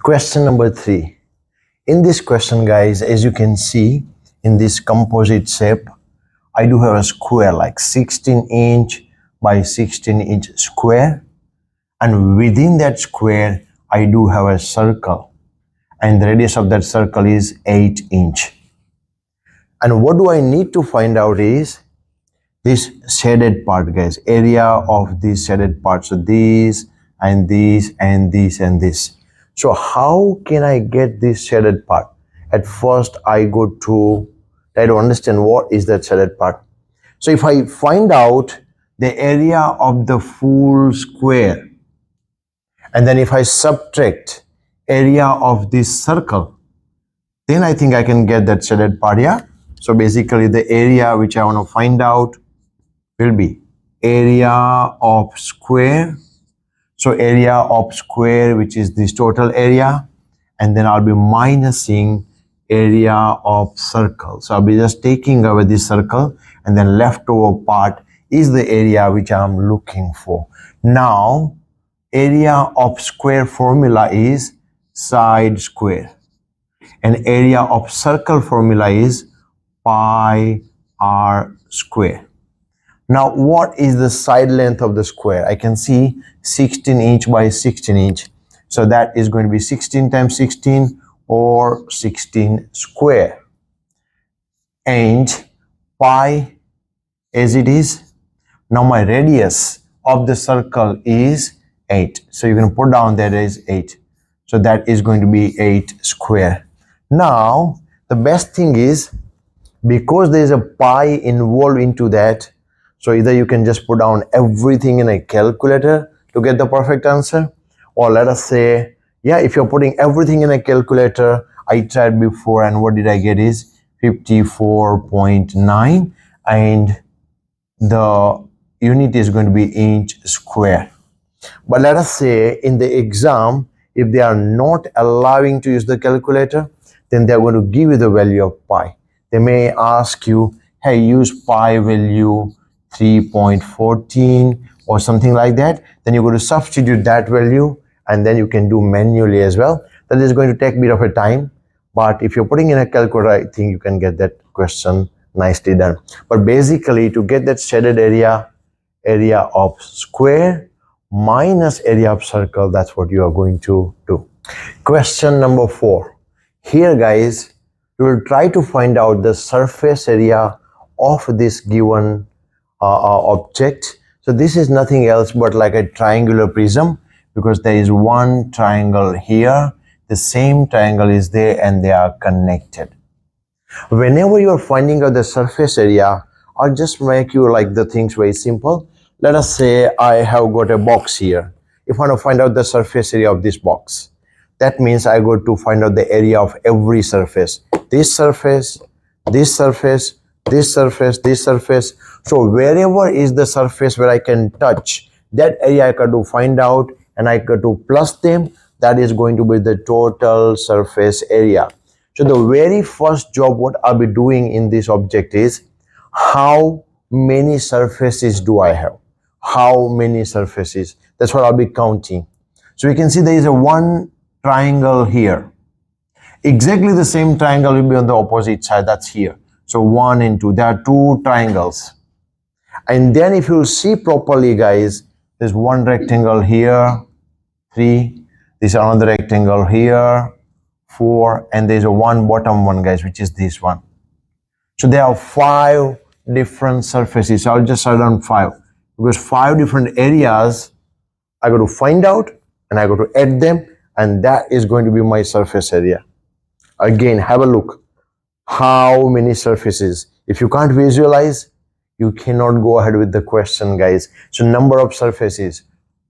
Question number 3. In this question, guys, as you can see in this composite shape, I do have a square like 16 inch by 16 inch square, and within that square I do have a circle, and the radius of that circle is 8 inch. And what do I need to find out is this shaded part, guys, area of this shaded part. So this and this and this and this. So how can I get this shaded part? At first I go to try to understand what is that shaded part. So if I find out the area of the full square, and then if I subtract area of this circle, then I think I can get that shaded part. Yeah. So basically the area which I want to find out will be area of square. So area of square, which is this total area, and then I'll be minusing area of circle. So I'll be just taking away this circle, and then leftover part is the area which I'm looking for. Now area of square formula is side square, and area of circle formula is pi r square. Now what is the side length of the square? I can see 16 inch by 16 inch. So that is going to be 16 times 16 or 16 square. And pi as it is. Now my radius of the circle is 8. So you can put down that is 8. So that is going to be 8 square. Now the best thing is, because there is a pi involved into that, so either you can just put down everything in a calculator to get the perfect answer, or let us say, yeah, if you're putting everything in a calculator, I tried before and what did I get is 54.9, and the unit is going to be inch square. But let us say in the exam, if they are not allowing to use the calculator, then they're going to give you the value of pi. They may ask you, hey, use pi value 3.14 or something like that. Then you're going to substitute that value, and then you can do manually as well. That is going to take a bit of a time, but if you're putting in a calculator, I think you can get that question nicely done. But basically, to get that shaded area, area of square minus area of circle, that's what you are going to do. Question number 4. Here, guys, you will try to find out the surface area of this given object. So this is nothing else but like a triangular prism, because there is one triangle here, the same triangle is there, and they are connected. Whenever you are finding out the surface area, I'll just make you like the things very simple. Let us say I have got a box here. If I want to find out the surface area of this box, that means I go to find out the area of every surface. This surface, this surface, this surface, this surface. So wherever is the surface where I can touch, that area I got to find out, and I got to plus them. That is going to be the total surface area. So the very first job what I'll be doing in this object is, how many surfaces do I have? How many surfaces? That's what I'll be counting. So you can see there is a one triangle here. Exactly the same triangle will be on the opposite side. That's here. So 1 and 2. There are 2 triangles. And then if you see properly, guys, there's one rectangle here, 3. There's another rectangle here, 4. And there's a one bottom one, guys, which is this one. So there are 5 different surfaces. So I'll just write down 5. Because 5 different areas I got to find out, and I got to add them, and that is going to be my surface area. Again, have a look. How many surfaces? If you can't visualize, you cannot go ahead with the question, guys. So number of surfaces: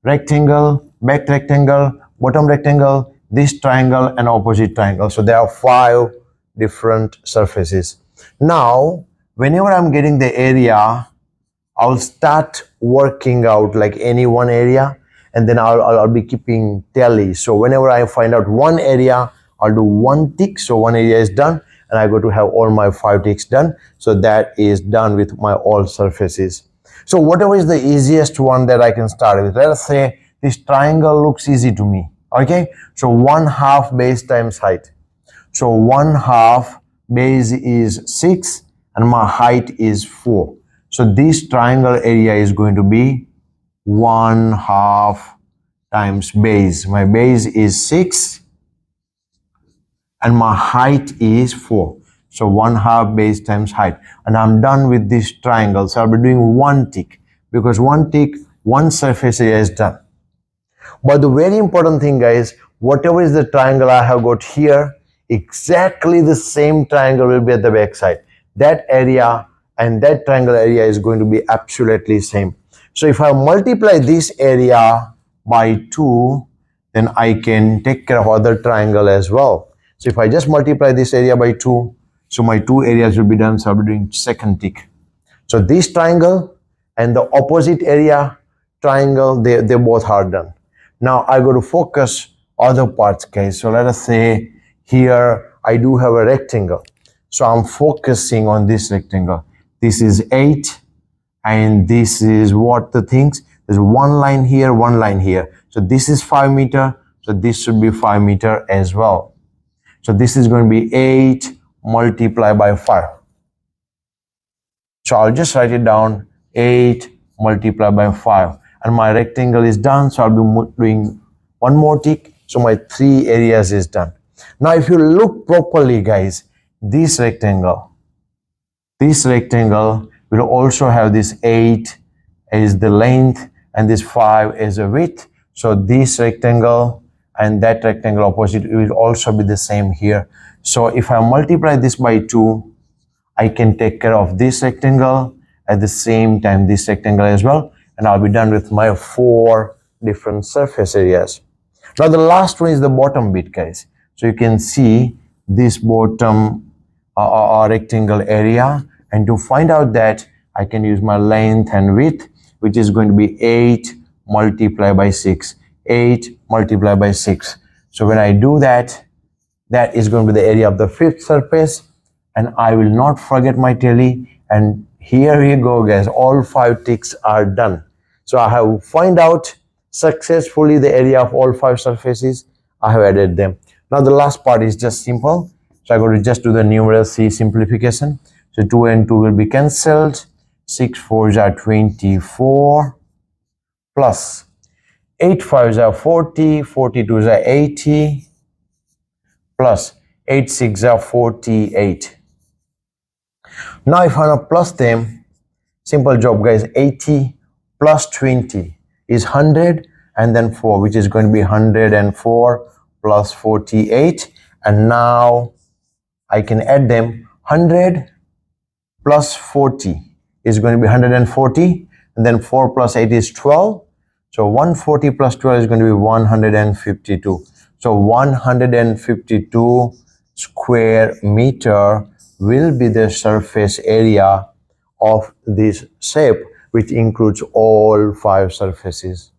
rectangle, back rectangle, bottom rectangle, this triangle, and opposite triangle. So there are 5 different surfaces. Now, whenever I'm getting the area, I'll start working out like any one area, and then I'll be keeping tally. So whenever I find out one area, I'll do 1 tick. So one area is done, and I go to have all my 5 ticks done. So that is done with my all surfaces. So whatever is the easiest one that I can start with. Let us say this triangle looks easy to me. Okay, so 1/2 base times height. So 1/2 base is 6 and my height is 4. So this triangle area is going to be 1/2 times base. My base is 6 and my height is 4. So 1/2 base times height. And I'm done with this triangle. So I'll be doing one tick, because one tick, one surface area is done. But the very important thing, guys, whatever is the triangle I have got here, exactly the same triangle will be at the back side. That area and that triangle area is going to be absolutely same. So if I multiply this area by 2, then I can take care of other triangle as well. So if I just multiply this area by 2, so my two areas will be done. So I'll be doing second tick. So this triangle and the opposite area triangle, they both are done. Now I go to focus other parts, guys. So let us say here I do have a rectangle. So I'm focusing on this rectangle. This is 8 and this is what the things. There's one line here, one line here. So this is 5 meter. So this should be 5 meter as well. So this is going to be 8 multiplied by 5. So I'll just write it down, 8 multiplied by 5. And my rectangle is done. So I'll be doing one more tick. So my 3 areas is done. Now if you look properly, guys, this rectangle will also have this 8 as the length and this 5 as the width. So this rectangle and that rectangle opposite will also be the same here. So if I multiply this by 2, I can take care of this rectangle at the same time this rectangle as well, and I'll be done with my 4 different surface areas. Now the last one is the bottom bit, guys. So you can see this bottom rectangle area, and to find out that, I can use my length and width, which is going to be 8 multiplied by 6. 8 multiplied by 6. So when I do that, that is going to be the area of the 5th surface, and I will not forget my tally. And here we go, guys, all 5 ticks are done. So I have found out successfully the area of all 5 surfaces. I have added them. Now the last part is just simple. So I'm going to just do the numeracy simplification. So 2 and 2 will be cancelled. 6 4s are 24 plus 8 5s are 40, 42s are 80 plus 8 6 are 48. Now if I want to plus them, simple job, guys. 80 plus 20 is 100, and then 4, which is going to be 104 plus 48. And now I can add them. 100 plus 40 is going to be 140, and then 4 plus 8 is 12. So 140 plus 12 is going to be 152. So 152 square meter will be the surface area of this shape, which includes all 5 surfaces.